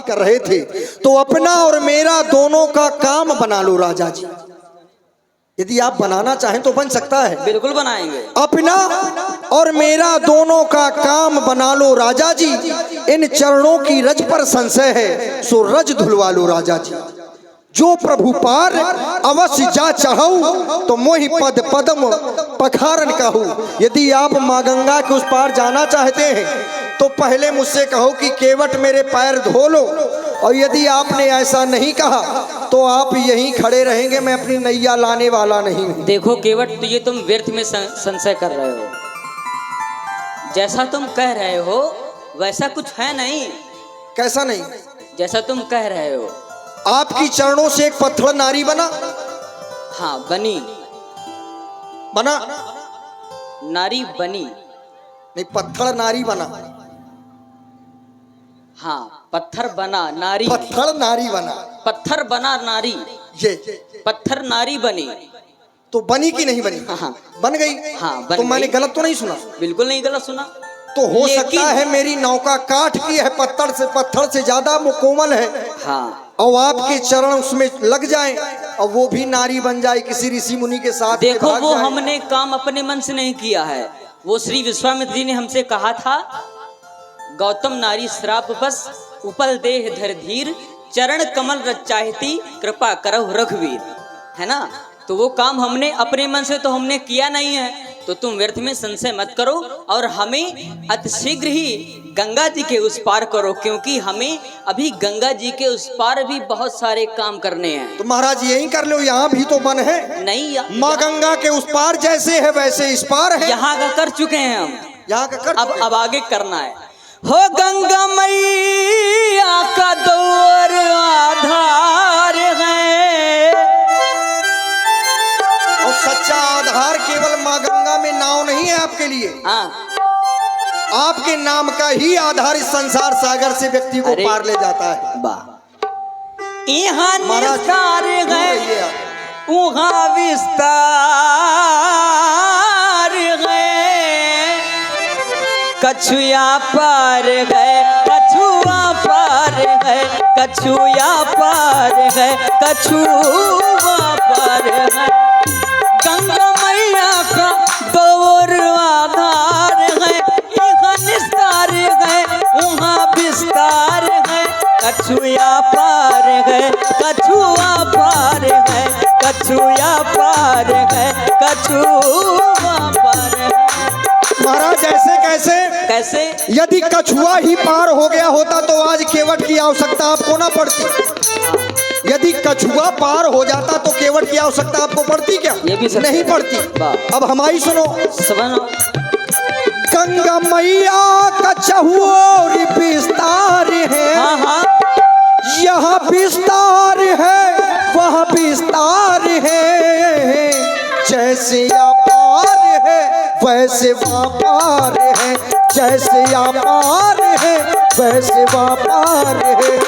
कर रहे थे। तो अपना और मेरा दोनों का काम बना लो राजा जी। यदि आप बनाना चाहें तो बन सकता है। बिल्कुल बनाएंगे। अपना और मेरा दोनों का काम बना लो राजा जी। इन चरणों की रज पर संशय है, सो रज धुलवा लो राजा जी। जो प्रभु पार अवश्य जा चाहूं, तो मोहि पद पद्म पखारन कहूं। यदि आप माँ गंगा के उस पार जाना चाहते हैं तो पहले मुझसे कहो कि केवट मेरे पैर धो लो, और यदि आपने ऐसा नहीं कहा तो आप यहीं खड़े रहेंगे, मैं अपनी नैया लाने वाला नहीं हूं। देखो केवट, तो ये तुम व्यर्थ में संशय कर रहे हो। जैसा तुम कह रहे हो वैसा कुछ है नहीं। कैसा नहीं? जैसा तुम कह रहे हो। आपकी चरणों से एक पत्थर नारी बना? हाँ बनी। बना? नारी बनी नहीं, पत्थर नारी बना। हाँ पत्थर बना नारी। पत्थर नारी बना। पत्थर बना नारी। ये पत्थर नारी बनी। तो बनी कि नहीं बनी? हाँ बन गई। हाँ बन तो मैंने गई। गलत तो नहीं सुना? बिल्कुल नहीं गलत सुना। तो हो सकता है मेरी नौका काठ की है, पत्थर से ज्यादा वो कोमल है। हाँ, और आपके चरण उसमें लग जाएं और वो भी नारी बन जाए किसी ऋषि मुनि के साथ। देखो वो हमने काम अपने मन से नहीं किया है। वो श्री विश्वामित्र जी ने हमसे कहा था, गौतम नारी श्राप बस उपल देह धर धीर, चरण कमल रच चाहती कृपा करहु रघुवीर। है ना? तो वो काम हमने अपने मन से तो हमने किया नहीं है। तो तुम व्यर्थ में संशय मत करो और हमें अतिशीघ्र ही गंगा जी के उस पार करो, क्योंकि हमें अभी गंगा जी के उस पार भी बहुत सारे काम करने हैं। तो महाराज यही कर लो, यहाँ भी तो बन है। नहीं, माँ गंगा के उस पार जैसे है वैसे इस पार है। यहाँ का कर चुके हैं हम, यहाँ का कर चुके। अब आगे करना है। हो गंगा मैया का दौर आधार है, और सच्चा आधार केवल माँ गंगा में नाव नहीं है आपके लिए। हाँ आपके नाम का ही आधार इस संसार सागर से व्यक्ति को पार ले जाता है। वाह। यहाँ निस्तार है, वहाँ विस्तार है, कछुआ पार है, कछुआ पार है, कछुआ पार है, कछुआ पार है। गंगा मैया का दौर आधार है, यहाँ निस्तार है, वहाँ विस्तार है, कछुआ पार है, कछुआ पार है, कछुआ पार है, कछुआ पार है। महाराज ऐसे कैसे? कैसे? यदि कछुआ ही पार हो गया होता तो आज केवट की आवश्यकता आपको ना पड़ती। यदि कछुआ पार हो जाता तो केवट की आवश्यकता आपको पड़ती क्या? ये भी नहीं पड़ती। अब हमारी सुनो। गंगा मैया का चहुओर विस्तार है। हाँ हाँ। यहाँ विस्तार है, वहाँ विस्तार है, जैसे अपार है वैसे व्यापार है, जैसे अपार है वैसे व्यापार है।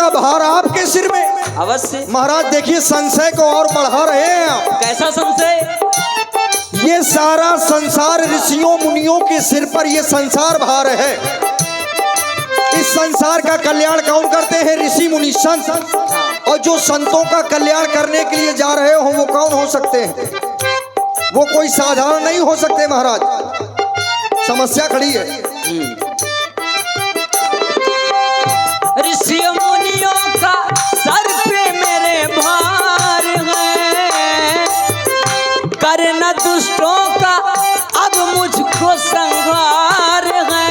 भार आपके सिर में। अवश्य। महाराज देखिए संशय को और बढ़ा रहे हैं आप। कैसा संशय? ये सारा संसार ऋषियों मुनियों के सिर पर ये संसार भार है। इस संसार का कल्याण कौन करते हैं? ऋषि मुनि संत। और जो संतों का कल्याण करने के लिए जा रहे हो वो कौन हो सकते हैं? वो कोई साधारण नहीं हो सकते महाराज। समस्या खड़ी है। ऋषि मुनियों का सर पे मेरे भार है, करना दुष्टों का अब मुझको संहार है।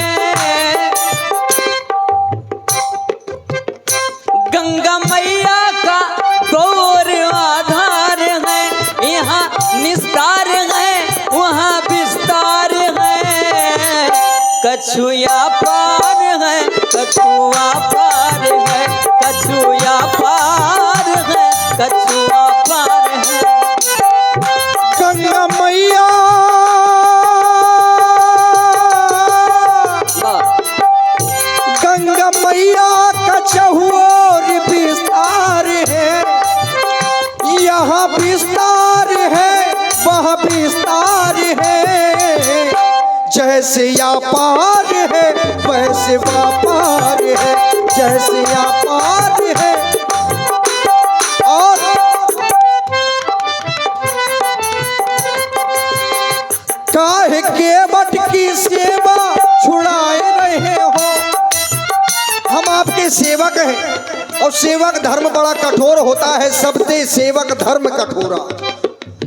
गंगा मैया का गौर आधार है, यहाँ निस्तार है वहाँ विस्तार है, कछुआ पार है, कछुआ पार है, कछुआ पार है। कछुआ पार है। गंगा मैया गंगा मैया का चहुओर विस्तार है, यहाँ विस्तार है वहाँ विस्तार है, जैसे या पार है वैसे व्यापार है, जैसे या पार है। और काहे केवट की सेवा छुड़ाए रहे हो। हम आपके सेवक हैं और सेवक धर्म बड़ा कठोर होता है, सबसे सेवक धर्म कठोरा।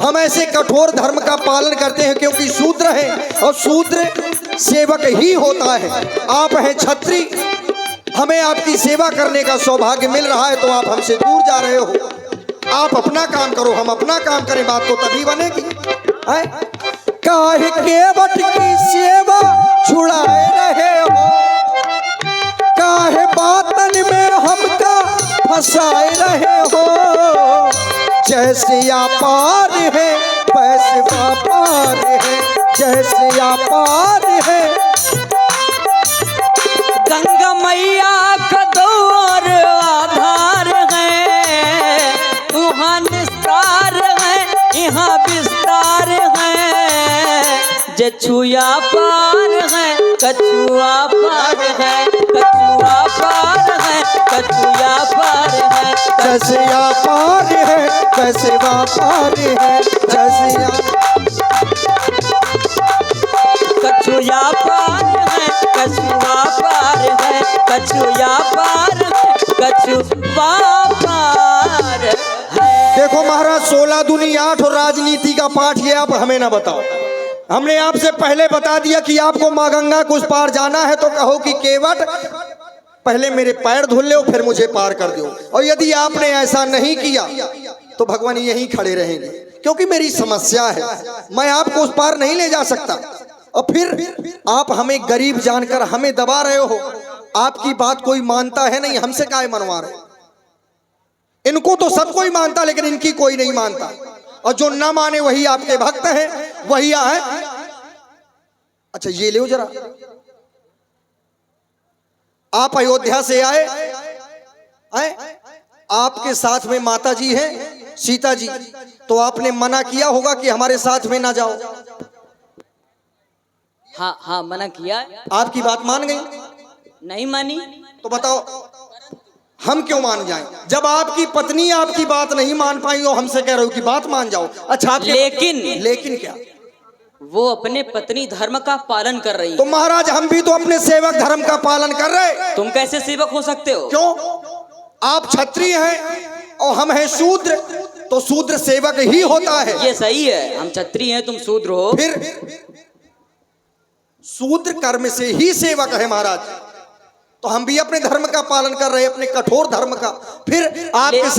हम ऐसे कठोर धर्म का पालन करते हैं क्योंकि शूद्र हैं और शूद्र सेवक ही होता है। आप हैं छत्री, हमें आपकी सेवा करने का सौभाग्य मिल रहा है तो आप हमसे दूर जा रहे हो। आप अपना काम करो, हम अपना काम करें, बात तो तभी बनेगी। है? काहे केवट की सेवा छुड़ाए रहे हो, काहे बातन में हमका फंसाए रहे हो, जैसे या पार है वैसे व्यापार है, जैसे या पार है। गंगा मैया का द्वार आधार है, वहाँ निस्तार है यहाँ विस्तार है, जछुआ पार है कछुआ पार है, कछुआ पार है कछुआ पार है, जैसे या पार है वैसे व्यापार है, जैसे या कछुआ पार है कछुआ पार है, कछुआ पार है कछुआ पार है। देखो महाराज 16 दूनी 8 और राजनीति का पाठ ये आप हमें ना बताओ। हमने आपसे पहले बता दिया कि आपको माँ गंगा को उस पार जाना है तो कहो कि केवट पहले मेरे पैर धुल लो फिर मुझे पार कर दो। और यदि आपने ऐसा नहीं किया तो भगवान यहीं खड़े रहेंगे क्योंकि मेरी समस्या है, मैं आपको उस पार नहीं ले जा सकता। और फिर आप हमें गरीब जानकर हमें दबा रहे हो। आपकी बात कोई मानता है नहीं, हमसे काहे मनवा रहे। इनको तो सब कोई मानता लेकिन इनकी कोई नहीं मानता, और जो ना माने वही आपके भक्त हैं, वही आए। अच्छा ये लो जरा, आप अयोध्या से आए, आपके साथ में माता जी हैं सीता जी, तो आपने मना किया होगा कि हमारे साथ में ना जाओ। हाँ हाँ मना किया। आपकी बात मान गई? नहीं मानी। तो बताओ हम क्यों मान जाएं? जब आपकी पत्नी आपकी बात नहीं मान पाई और हमसे कह रहे हो कि बात मान जाओ। अच्छा लेकिन क्या? वो अपने पत्नी धर्म का पालन कर रही है। तो महाराज हम भी तो अपने सेवक धर्म का पालन कर रहे। तुम कैसे सेवक हो सकते हो? क्यों? आप क्षत्रिय हैं और हम हैं शूद्र, तो शूद्र सेवक ही होता है। ये सही है, हम क्षत्रिय हैं तुम शूद्र हो। फिर शूद्र कर्म से ही सेवक है महाराज, तो हम भी अपने धर्म का पालन कर रहे हैं, अपने कठोर धर्म का। फिर आपके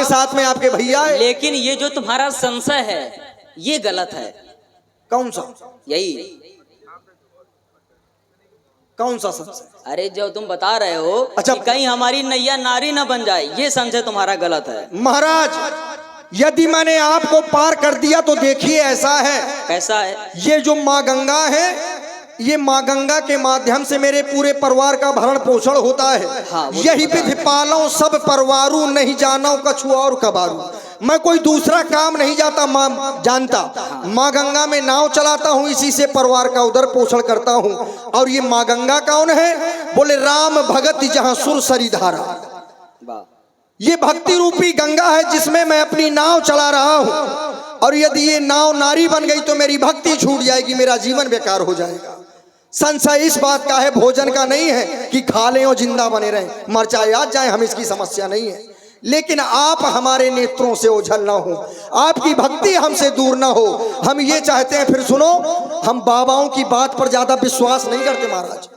साथ में आपके भैया है। लेकिन ये जो तुम्हारा संशय है ये गलत है। कौन सा? यही कौन सा संशय? अरे जो तुम बता रहे हो अच्छा, कि कहीं हमारी नैया नारी न बन जाए, ये संशय तुम्हारा गलत है। महाराज यदि मैंने आपको पार कर दिया तो देखिए ऐसा है। कैसा है? ये जो माँ गंगा है, ये माँ गंगा के माध्यम से मेरे पूरे परिवार का भरण पोषण होता है। हाँ, यही विधि पालो सब परवारू, नहीं जानो कछुआ और कबारू। मैं कोई दूसरा काम नहीं जाता माँ जानता। माँ गंगा में नाव चलाता हूँ, इसी से परिवार का उदर पोषण करता हूँ। और ये माँ गंगा कौन है? बोले राम भगत जहाँ सुर सरी धारा। ये भक्ति रूपी गंगा है जिसमें मैं अपनी नाव चला रहा हूँ। और यदि ये नाव नारी बन गई तो मेरी भक्ति छूट जाएगी, मेरा जीवन बेकार हो जाएगा। संशय इस बात का है, भोजन का नहीं है कि खा लें और जिंदा बने रहें, मर जाए याद जाए, हम इसकी समस्या नहीं है। लेकिन आप हमारे नेत्रों से ओझल ना हो, आपकी भक्ति हमसे दूर ना हो, हम ये चाहते हैं। फिर सुनो, हम बाबाओं की बात पर ज्यादा विश्वास नहीं करते महाराज।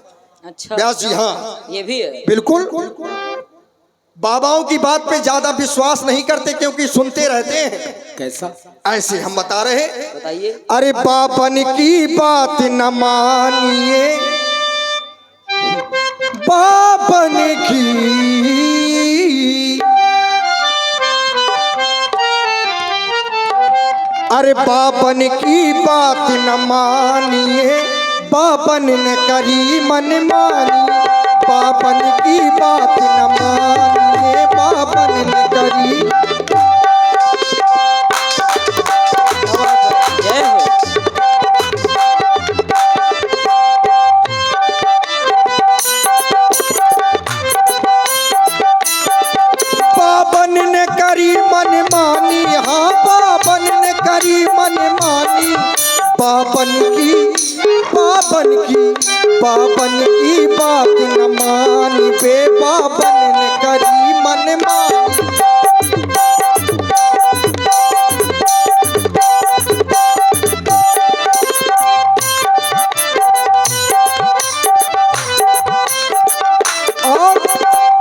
अच्छा व्यास जी, हाँ ये भी है। बिल्कुल, बाबाओं की बात पे ज्यादा विश्वास नहीं करते क्योंकि सुनते रहते हैं। कैसा? ऐसे हम बता रहे, बताइए। अरे बाबन की बात न मानिए, बाबन की अरे बाबन की बात न मानिए, बाबन ने करी मन मानी। बाबन की बात न मानिए, बाबन ने करी। जय हो। बाबन ने करी मन मानी, हाँ बाबन ने करी मन मानी। बाबन की बाबन की बात न मानी बे, बाबन ने करी मन मानी। और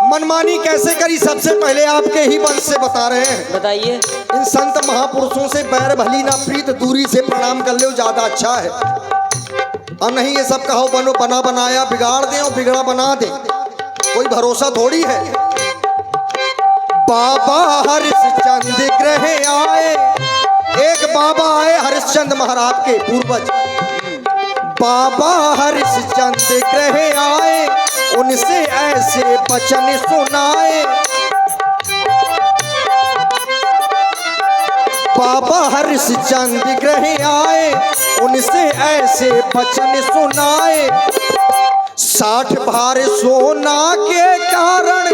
मनमानी कैसे करी, सबसे पहले आपके ही वंश से बता रहे हैं। बताइए। इन संत महापुरुषों से बैर भली ना प्रीत, दूरी से प्रणाम कर लो ज्यादा अच्छा है। और नहीं ये सब कहो बनो बना बनाया बिगाड़ दे और बिगड़ा बना दे, कोई भरोसा थोड़ी है। बाबा हरिश्चंद्र ग्रह आए, एक बाबा आए हरिश्चंद्र महाराज के पूर्वज। बाबा हरिश्चंद्र ग्रह आए, उनसे ऐसे वचन सुनाए। बाबा हरिश्चंद्र ग्रह आए, उनसे ऐसे वचन सुनाए। 60 भार सोना के कारण,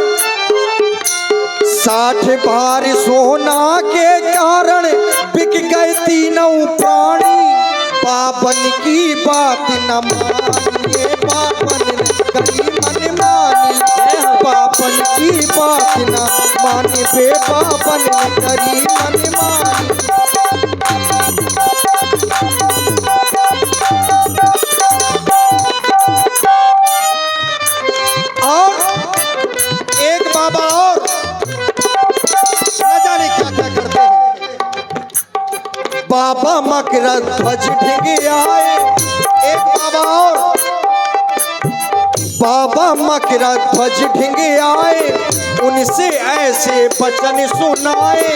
60 भार सोना के कारण बिक गए तीनों प्राणी। बाबन की बात न मानिए, बाबन ने करी मन मानी। बाबन की बात न माने बे, बाबन ने करी मन मानी। और एक बाबा और न जाने क्या क्या करते हैं। बाबा मकरा ध्वज ढिंगे आए, एक बाबा और बाबा मकरा ध्वज ढिंगे आए, उनसे ऐसे वचन सुनाए।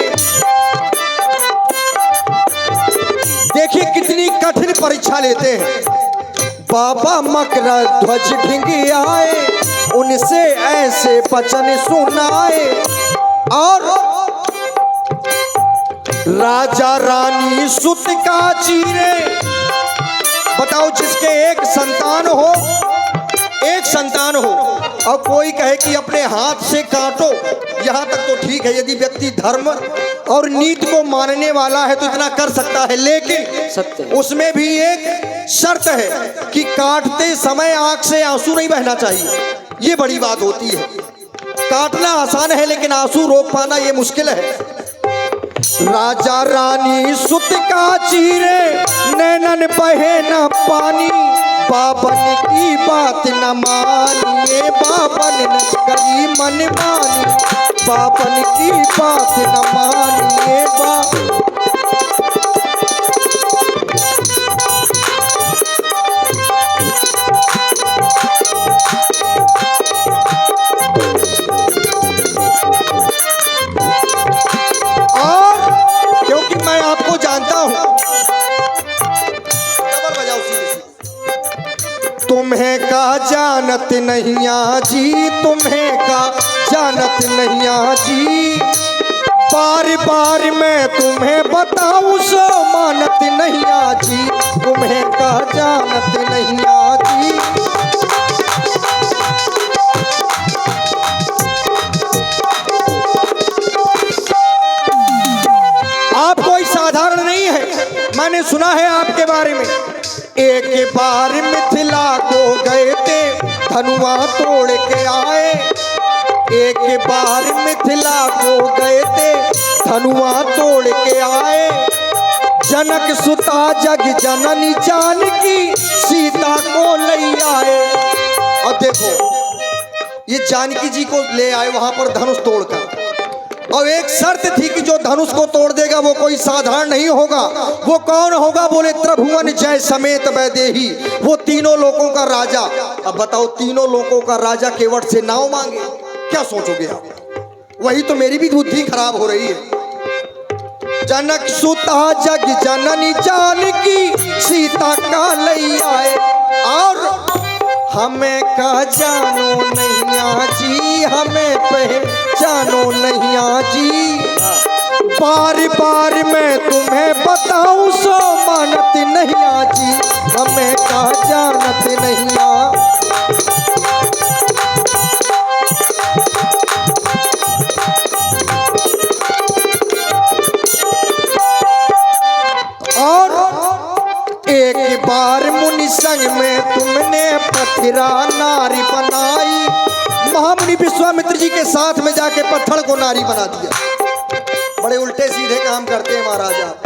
देखिए कितनी कठिन परीक्षा लेते हैं। बाबा मकरा ध्वज ढिंगे आए, उनसे ऐसे वचन सुनाए। और राजा रानी सुत का चीरे, बताओ जिसके एक संतान हो, एक संतान हो और कोई कहे कि अपने हाथ से काटो, यहाँ तक तो ठीक है। यदि व्यक्ति धर्म और नीति को मानने वाला है तो इतना कर सकता है, लेकिन सत्य उसमें भी एक शर्त है कि काटते समय आंख से आंसू नहीं बहना चाहिए। ये बड़ी बात होती है। काटना आसान है लेकिन आंसू रोक पाना ये मुश्किल है। राजा रानी सुत का चीरे, नैनन बहे न पानी। बाबन की बात न मानिए, बाबन ने करी मन मानी। बाबन की बात न मानिए, और क्योंकि मैं आपको जानता हूं, तुम्हें का जानत नहीं आजी, तुम्हें का जानत नहीं आजी। बार बार मैं तुम्हें बताऊं सो मानत नहीं आजी, तुम्हें का जानत नहीं आजी। आप कोई साधारण नहीं है, मैंने सुना है आपके बारे में। एक बार मिथिला को गए थे, धनुआ तोड़ के आए। एक बार मिथिला को गए थे, धनुआ तोड़ के आए। जनक सुता जग जननी जानकी, सीता को ले आए। और देखो ये जानकी जी को ले आए वहां पर धनुष तोड़कर, और एक शर्त थी कि जो धनुष को तोड़ देगा वो कोई साधारण नहीं होगा। वो कौन होगा? बोले त्रिभुवन जय समेत वैदेही, वो तीनों लोगों का राजा। अब बताओ तीनों लोगों का राजा केवट से नाव मांगे, क्या सोचोगे आप? वही तो मेरी भी बुद्धि खराब हो रही है। जनक सुता जग जननी जानकी सीता का लई आए। और हमें का जानो नैया जी, हमें पहचानो नैया जी, बार बार मैं तुम्हें बताऊं सो मानत नैया जी, हमें का जानत नैया। और एक बार मुनि संग में तुमने पत्थरा नारी बनाई। महामुनि विश्वामित्र जी के साथ में जाके पत्थर को नारी बना दिया। बड़े उल्टे सीधे काम करते हैं महाराज आप,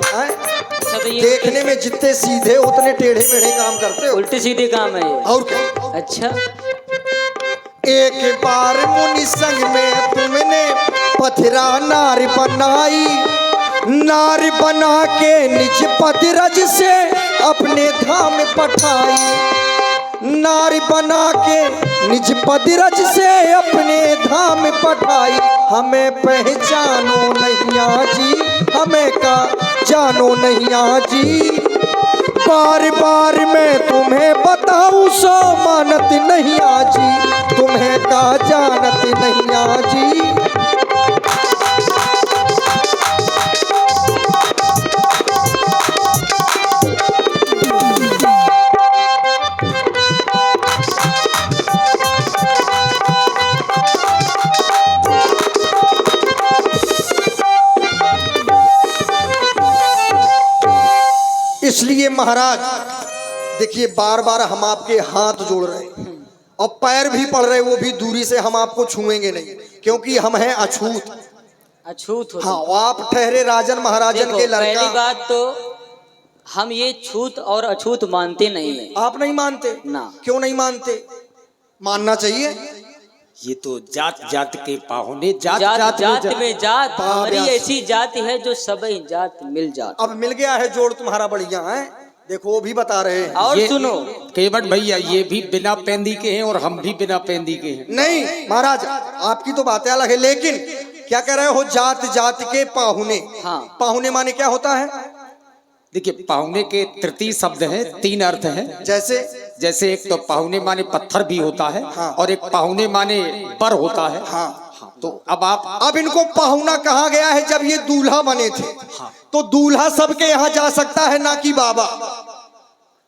अच्छा तो ये देखने में जितने सीधे उतने टेढ़े मेढ़े काम करते हो। उल्टे सीधे काम है ये। और क्या? अच्छा एक बार मुनि संग में तुमने पथरा नारी बनाई, नारी बना के निज पतिरज से अपने धाम पठाई, नारी बना के निज पतिरज से अपने धाम पठाई। हमें पहचानो नैया जी, हमें का जानो नैया जी, बार बार मैं तुम्हें बताऊं सो मानत नैया जी, तुम्हें का जानत नैया जी। इसलिए महाराज देखिए, बार बार हम आपके हाथ जोड़ रहे हैं और पैर भी पड़ रहे, वो भी दूरी से, हम आपको छुएंगे नहीं क्योंकि हम हैं अछूत। अछूत हो। हाँ, आप ठहरे राजन महाराजन देखो, के लड़का। पहली बात तो हम ये छूत और अछूत मानते नहीं है। आप नहीं मानते ना। क्यों नहीं मानते? मानना चाहिए। ये तो जात जात के पाहुने, जात जात जात जात में में जात, वाह, हमारी व्यास। ऐसी जात है जो सभी जात मिल जात। अब मिल गया है जोड़ तुम्हारा बढ़िया है, देखो वो भी बता रहे हैं। और ये सुनो, केवट भैया ये भी बिना पेंदी के हैं और हम भी बिना पेंदी के हैं। नहीं महाराज, आपकी तो बातें अलग है, लेकिन क्या कह रहे हो? जात जात के पाहुने। हाँ। पाहुने माने क्या होता है? देखिए, पाहुने के तृतीय शब्द हैं, 3 अर्थ हैं। जैसे जैसे एक तो पाहुने माने पत्थर भी होता है। हाँ। और एक पाहुने माने पर होता है। हाँ। तो अब आप अब इनको पाहुना कहा गया है जब ये दूल्हा बने थे। हाँ। तो दूल्हा सबके यहाँ जा सकता है, ना कि बाबा।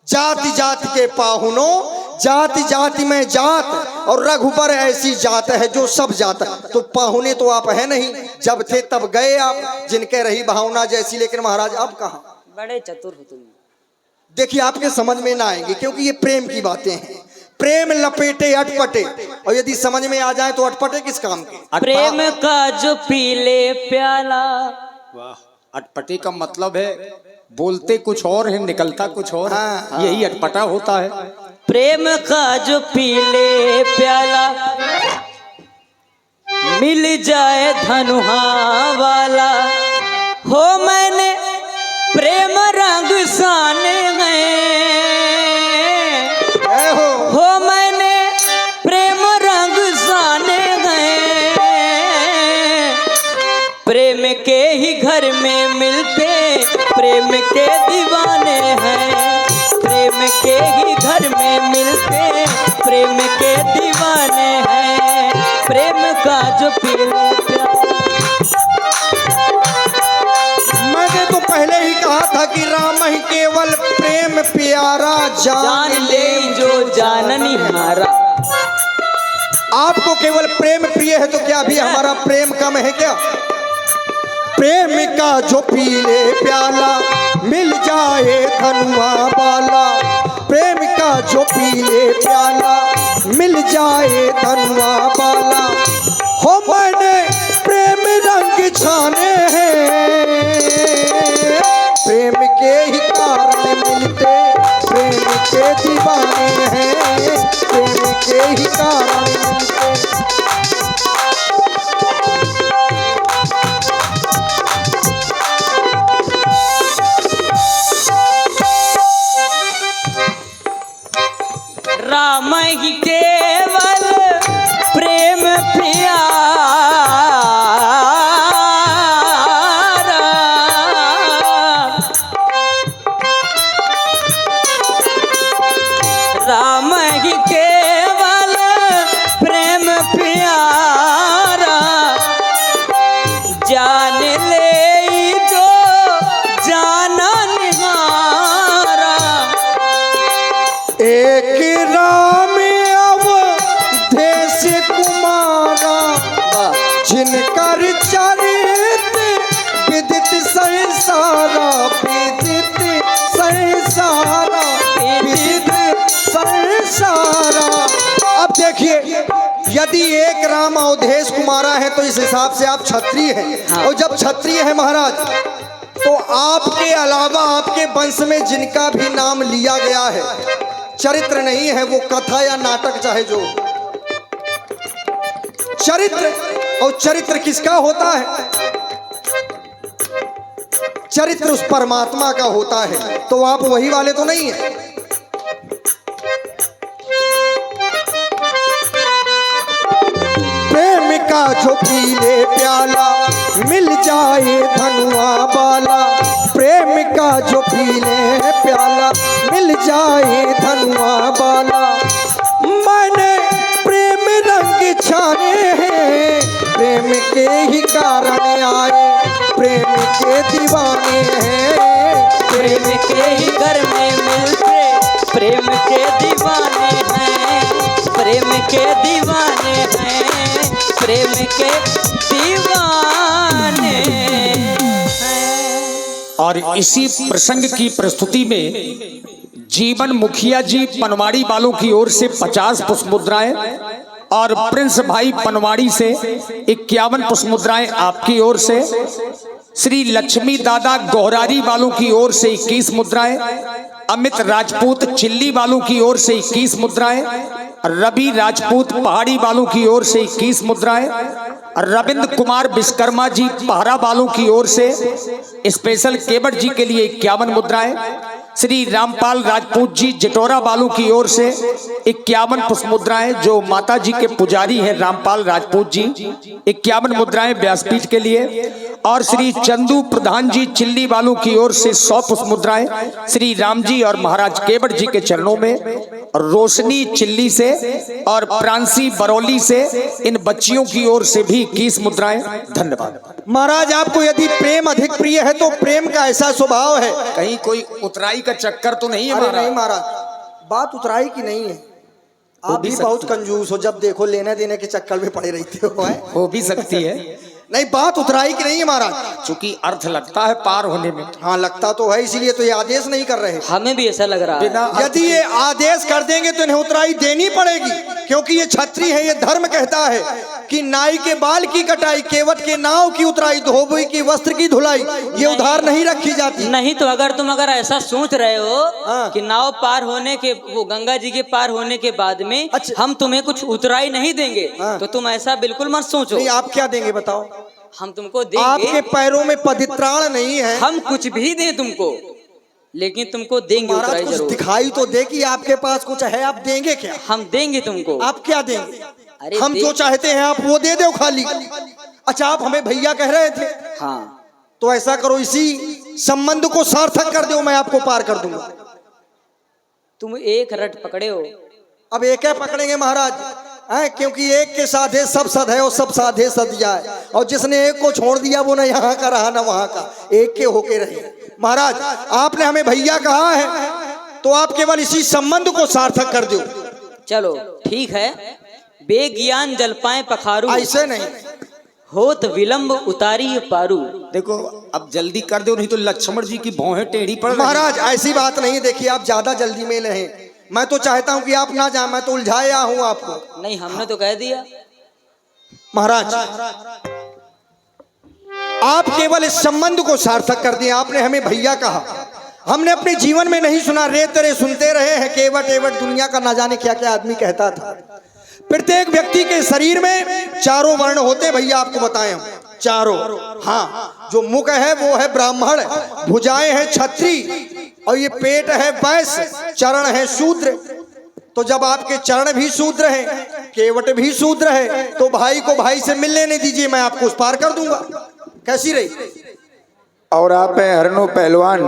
जाति जाति के पाहुनों, जाति जाति में जात, और रघुबर ऐसी जात है जो सब जात है। तो पाहुने तो आप है नहीं, जब थे तब गए आप, जिनके रही भावना जैसी। लेकिन महाराज अब कहाँ? बड़े चतुर हो तुम। देखिए, आपके समझ में ना आएंगे क्योंकि ये प्रेम की बातें हैं। प्रेम लपेटे अटपटे, और यदि समझ में आ जाए तो अटपटे किस काम के? प्रेम का जो पीले प्याला। वाह, अटपटे का मतलब है बोलते कुछ और है, निकलता कुछ और है। हाँ। यही अटपटा होता है। प्रेम का जो पीले प्याला, मिल जाए धनुहा वाला। हो मैंने प्रेम रंग साने गए, हो मैंने प्रेम रंग साने गए। प्रेम के ही घर में मिलते, प्रेम के दीवाने हैं। प्रेम के ही घर में मिलते, प्रेम के दीवाने हैं। प्रेम का जो पीले प्याला। मैंने तो पहले ही कहा था कि राम ही केवल प्रेम प्यारा जान ले जो जाननी हारा। आपको केवल प्रेम प्रिय है तो क्या अभी हमारा प्रेम कम है क्या? प्रेम का जो पीले प्याला, मिल जाए धनुआ वाला। प्रेम का जो पीले प्याला, मिल जाए धनुआ वाला। हो मैंने प्रेम रंग छाने हैं, प्रेम के ही कारण मिलते, प्रेम के दीवाने हैं। प्रेम के ही कारण मिलते। राम ही केवल प्रेम प्यारा। ले जो जाना निहारा। एक राम अवधेश कुमारा, जिनकर चरित विदित संसारा, विदित संसारा, विदित संसारा। अब देखिए, यदि एक राम अवधेश कुमारा है तो इस हिसाब से आप क्षत्रिय हैं। हाँ। और जब क्षत्रिय है महाराज, तो आपके अलावा आपके वंश में जिनका भी नाम लिया गया है, चरित्र नहीं है, वो कथा या नाटक चाहे जो, चरित्र। और चरित्र किसका होता है? चरित्र उस परमात्मा का होता है। तो आप वही वाले तो नहीं है। प्रेम का जो पी ले प्याला, मिल जाए धनुआ बाला। प्रेम का जो पी ले प्याला, मिल जाए धनुआ बाला। मैंने प्रेम रंग छाने हैं, प्रेम के ही कारण आए, प्रेम के दीवाने हैं। प्रेम के ही घर में मिलते, प्रेम के दीवाने हैं, प्रेम के दीवाने हैं, प्रेम के दीवाने हैं। और इसी प्रसंग की प्रस्तुति में जीवन मुखिया जी पनवाड़ी वालों की ओर से 50 पुष्प मुद्राएं और प्रिंस भाई पनवाड़ी से 51 पुष्प मुद्राएं आपकी ओर से, श्री लक्ष्मी दादा गोहरारी वालों की ओर से 21 मुद्राएं, अमित राजपूत चिल्ली वालों की ओर से 21 मुद्राएं, रवि राजपूत पहाड़ी वालों की ओर से 21 मुद्राएं, रविंद्र कुमार विश्वकर्मा जी पहरा वालों की ओर से स्पेशल केवट जी के लिए 51 मुद्राएं, श्री रामपाल राजपूत जी जटोरा वालों की ओर से 51 पुष्प मुद्राएं, जो माता जी के पुजारी हैं रामपाल राजपूत जी, 51 मुद्राएं व्यासपीठ के लिए, और श्री चंदू प्रधान जी चिल्ली वालों की ओर से 100 पुष्प मुद्राएं श्री राम जी और महाराज केवट जी के चरणों में, और रोशनी चिल्ली से और प्रांसी बरौली से इन बच्चियों की ओर से भी 21 मुद्राएं। धन्यवाद। महाराज, आपको यदि प्रेम अधिक प्रिय है तो प्रेम का ऐसा स्वभाव है। कहीं कोई उतराई का चक्कर तो नहीं है? अरे नहीं महाराज, बात उतराई की नहीं है। आप भी बहुत कंजूस हो, जब देखो लेने देने के चक्कर में पड़े रहते हो। हो भी सकती है। नहीं, बात उतराई की नहीं है महाराज। चूंकि अर्थ लगता है पार होने में। हाँ, लगता तो है, इसीलिए तो ये आदेश नहीं कर रहे। हमें भी ऐसा लग रहा है। यदि ये आदेश कर देंगे तो इन्हें उतराई देनी पड़ेगी, क्योंकि ये छत्री है। ये धर्म कहता है कि नाई के बाल की कटाई, केवट के नाव की उतराई, धोबी की वस्त्र की धुलाई, ये उधार नहीं रखी जाती। नहीं तो अगर ऐसा सोच रहे हो हाँ। कि नाव पार होने के, वो गंगा जी के पार होने के बाद में अच्छा। हम तुम्हें कुछ उतराई नहीं देंगे, हाँ। तो तुम ऐसा बिल्कुल मत सोचो। नहीं, आप क्या देंगे बताओ? हम तुमको देंगे। आपके पैरों में पवित्राण नहीं है। हम कुछ भी दें तुमको, लेकिन तुमको देंगे महाराज, उतराई कुछ जरूर। दिखाई तो दे कि आपके पास कुछ है। आप देंगे क्या? हम देंगे तुमको। आप क्या देंगे? अरे हम जो चाहते हैं आप वो दे दो खाली। अच्छा, आप हमें भैया कह रहे थे? हाँ, तो ऐसा करो, इसी संबंध को सार्थक कर दो, मैं आपको पार कर दूंगा। तुम एक रट पकड़े हो। अब एक है पकड़ेंगे महाराज, है, क्योंकि एक के साधे सब सद है और सब साधे सद जाए। और जिसने एक को छोड़ दिया वो ना यहाँ का रहा ना वहाँ का, एक के होके रहे। महाराज, आपने हमें भैया कहा है तो आप केवल इसी संबंध को सार्थक कर दो। चलो ठीक है। बेज्ञान जल पाए पखारू, ऐसे नहीं। होत विलंब उतारी पारू। देखो, अब जल्दी कर दो, नहीं तो लक्ष्मण जी की भौहें टेढ़ी पड़ रही हैं। महाराज, ऐसी बात नहीं। देखिए, आप ज्यादा जल्दी में रहें। मैं तो चाहता हूं कि आप ना जाए, मैं तो उलझाया हूं आपको। नहीं, हमने तो कह दिया। महाराज, आप केवल इस संबंध को सार्थक कर दिए। आपने हमें भैया कहा, हमने अपने जीवन में नहीं सुना। रे तेरे सुनते रहे हैं, केवट एवट दुनिया का ना जाने क्या क्या आदमी कहता था। प्रत्येक व्यक्ति के शरीर में चारों वर्ण होते, भैया आपको बताएं हम, चारों। हाँ, जो मुख है वो है ब्राह्मण, भुजाएं हैं क्षत्रिय, और ये पेट है वैश्य, चरण है शूद्र। तो जब आपके चरण भी शूद्र हैं, केवट भी शूद्र है, तो भाई को भाई से मिल लेने दीजिए, मैं आपको उस पार कर दूंगा। कैसी रही? और आप हैं हरनो पहलवान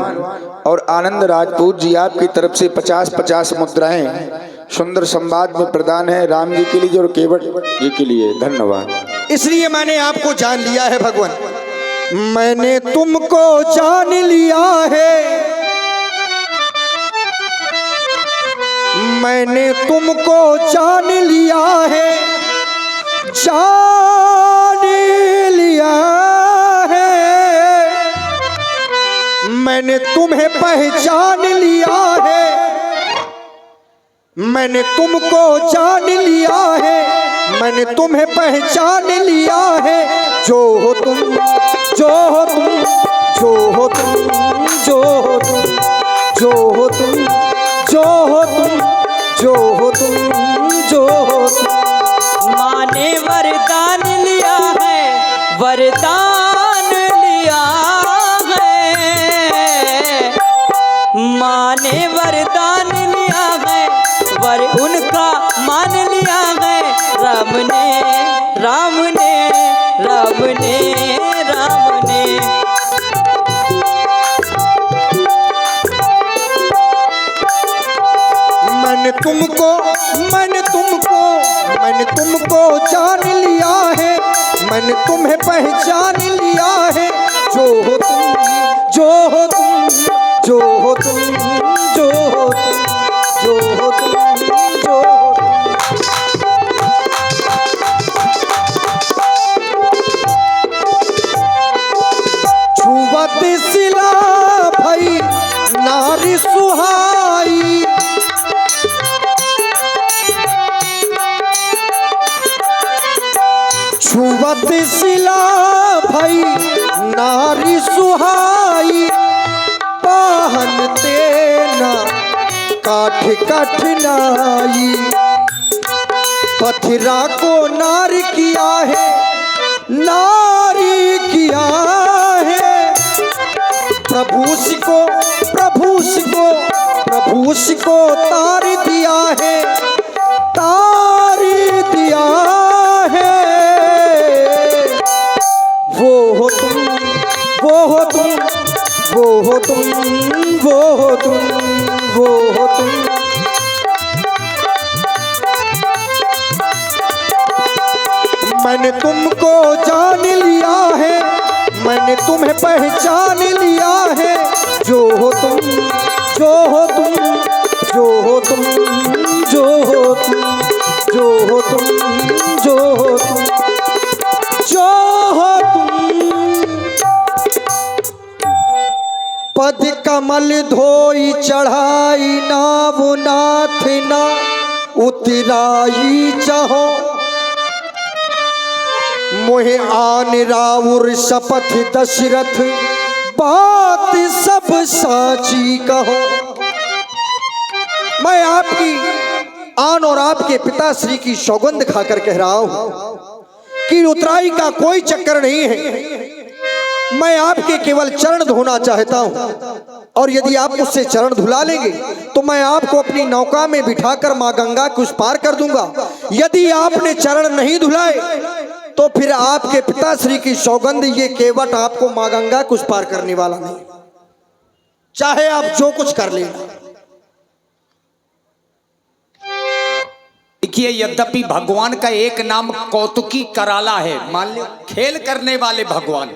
और आनंद राजपूत जी, आपकी तरफ से 50-50 मुद्राएं सुंदर संवाद में प्रदान है, राम जी के लिए और केवट जी के लिए। धन्यवाद। इसलिए मैंने आपको जान लिया है भगवान। मैंने तुमको जान लिया है, मैंने तुमको जान लिया है, जान लिया है, मैंने तुम्हें पहचान लिया है, मैंने तुमको जान लिया है, मैंने तुम्हें पहचान लिया है। जो हो तुम, जो हो तुम, जो हो तुम, जो हो तुम, जो हो तुम, जो हो तुम, जो हो तुम, जो हो तुम। माँ ने वरदान लिया है, वरदान लिया है, माँ ने वरदान लिया है, वर उनका मान लिया है। राम ने, राम ने, राम ने, राम ने। मैंने तुमको, मैंने तुमको, मैंने तुमको जान लिया है, मैंने तुम्हें पहचान लिया है। जो हो तुम, जो हो तुम, जो हो तुम, जो हो तुम, जो हो तुम, जो हो तुम। छुवत सिला भई नारी सुहाई, छुवत सिला भई नारी सुहाई, पहनते ना काठ कठिनाई। पथिरा को नारी किया है, नारी किया है, प्रभुष को, प्रभुष को, प्रभुष को तार दिया है, तार दिया है। वो हो तुम, वो हो तुम, वो हो तुम, वो हो तुम, वो हो तुम। मैंने तुमको जान लिया है, मैंने तुम्हें पहचान लिया है। जो हो तुम, जो हो तुम, जो हो तुम, जो हो तुम, जो हो तुम, जो हो तुम, जो हो तुम। पद कमल धोई चढ़ाई, नाव नाथ ना उतराई चाहो, मोहे आन राउर शपथ दशरथ, बात सब साची कहो। मैं आपकी आन और आपके पिताश्री की सौगंध खाकर कह रहा हूं कि उतराई का कोई चक्कर नहीं है। मैं आपके केवल चरण धोना चाहता हूं, और यदि आप मुझसे चरण धुला लेंगे तो मैं आपको अपनी नौका में बिठाकर मां गंगा को उस पार कर दूंगा। यदि आपने चरण नहीं धुलाए तो फिर आपके पिताश्री की सौगंध ये केवट आपको मां गंगा कुछ पार करने वाला नहीं, चाहे आप जो कुछ कर लेना। देखिए, यद्यपि भगवान का एक नाम कौतुकी कराला है, मान लो खेल करने वाले भगवान,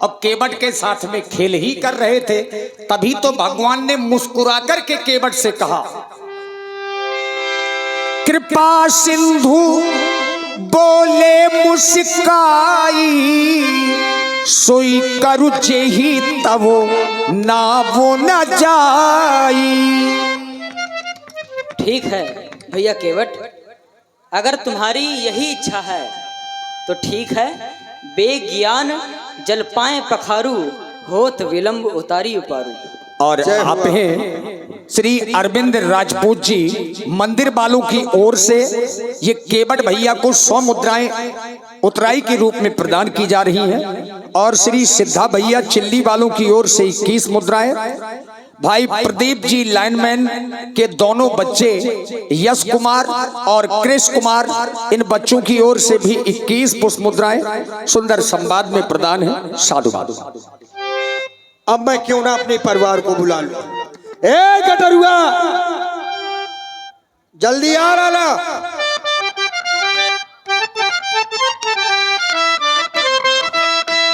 अब केवट के साथ में खेल ही कर रहे थे, तभी तो भगवान ने मुस्कुरा करके केवट से कहा, कृपा सिंधु बोले मुस्काई, सोई करु जेहि तवो नावो न जाई। ठीक है भैया केवट, अगर तुम्हारी यही इच्छा है तो ठीक है। बेज्ञान जल पाए पखारू, होत विलंब उतारी उपारू। और आप हैं श्री अरविंद राजपूत जी, मंदिर वालों की ओर से ये केवट भैया को 100 मुद्राएं उतराई के रूप में प्रदान की जा रही हैं, और श्री सिद्धा भैया चिल्ली वालों की ओर से 21 मुद्राएं, भाई प्रदीप जी लाइनमैन के दोनों बच्चे यश कुमार और कृष कुमार, इन बच्चों की ओर से भी 21 पुष्प मुद्राएं सुंदर संवाद में प्रदान है। साधु। अब मैं क्यों ना अपने परिवार को बुला लूं। ए गटरुआ, जल्दी आ रहा ना।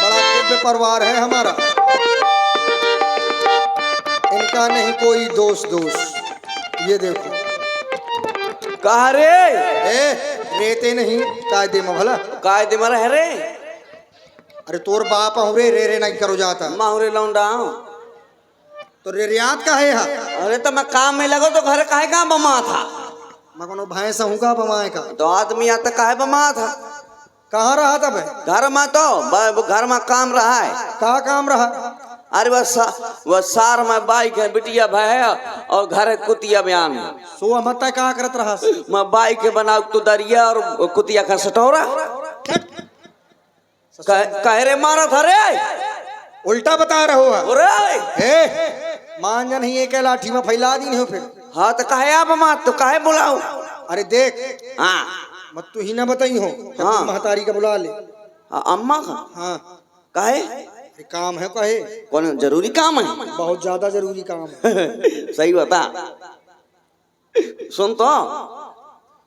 बड़ा परिवार है हमारा, इनका नहीं कोई दोष। ये देखो कहा रे ए रेते नहीं कायदे में भला। कायदे में रह रे अरे तोर बाप हूँ रे, रे नहीं करो जाता माहुरे लौंडा हूं। तो रे रियात का है अरे तो मैं काम में लगो तो घर काहे का बमा था। मैं कोनो भैंस हूँ का बमाए का। तो आदमी आता काहे बमा था। कहाँ रहा था भाई? घर में तो घर में काम रहा है। कहाँ काम रहा? अरे वह सार में बाइक है बिटिया भाई और घर है कुतिया बयान में। सो मत कहाँ करत रहा? मैं बाइक के बनाऊ तो दरिया और कुतिया का सटोरा कह रे मारा था रे। उल्टा बता रहे हो अरे ए मांजन ही एक लाठी में फैला दी नहीं हो फिर। हाँ तो काहे आप मात तो काहे बुलाओ। अरे देख हाँ मत तू ही ना बताई हो। हाँ। महतारी का बुला ले। अम्मा का हाँ काहे ये काम है कहे कौन जरूरी काम है। बहुत ज्यादा जरूरी काम है। सही बता सुन तो।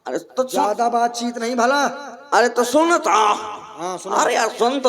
अरे तो ज्यादा बातचीत नहीं भला। अरे तो सुन तो। हाँ सुना। अरे यार सुन तो।